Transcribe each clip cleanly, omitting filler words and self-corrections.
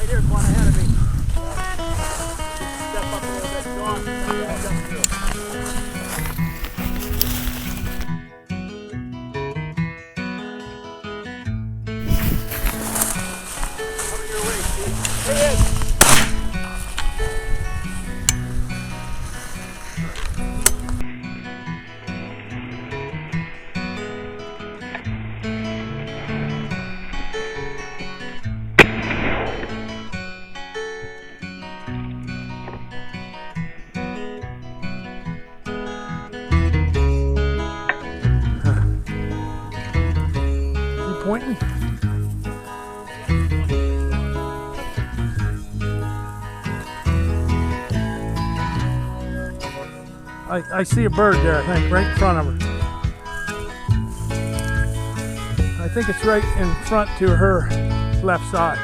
Right here's one ahead of me. Step up a little bit, Sean. Back up to it. Coming your way, Steve. There he is. Pointing. I see a bird there, I think, right in front of her. I think it's right in front to her left side.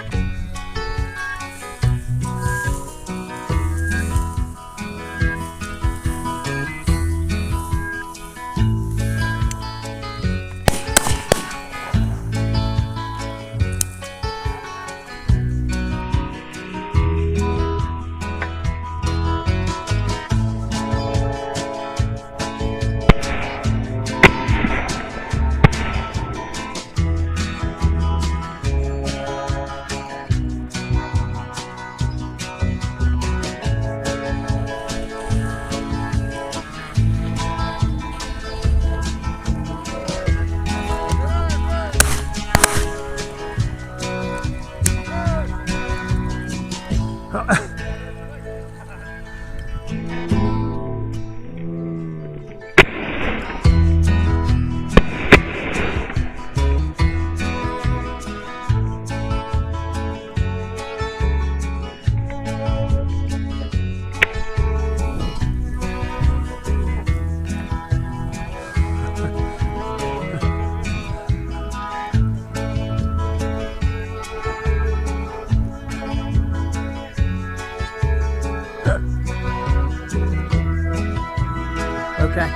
Okay.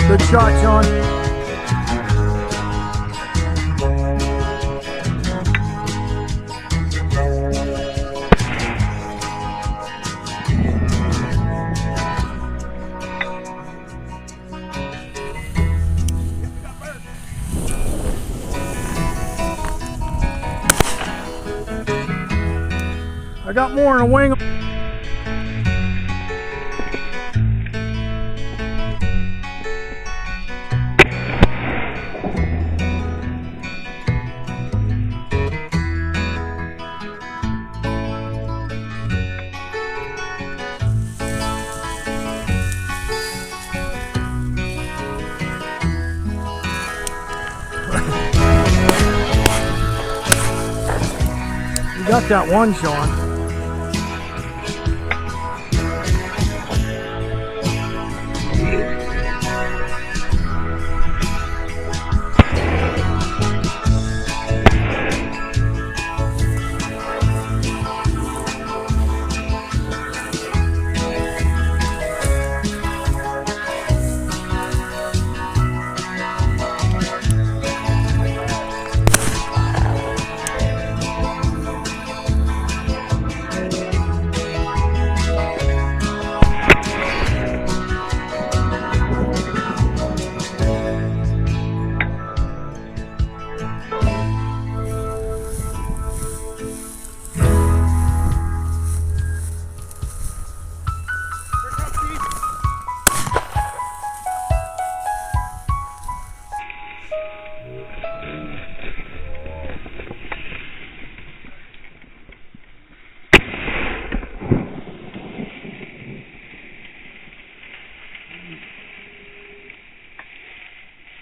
Good shot, Sean. I got more in a wing. You got that one, Sean.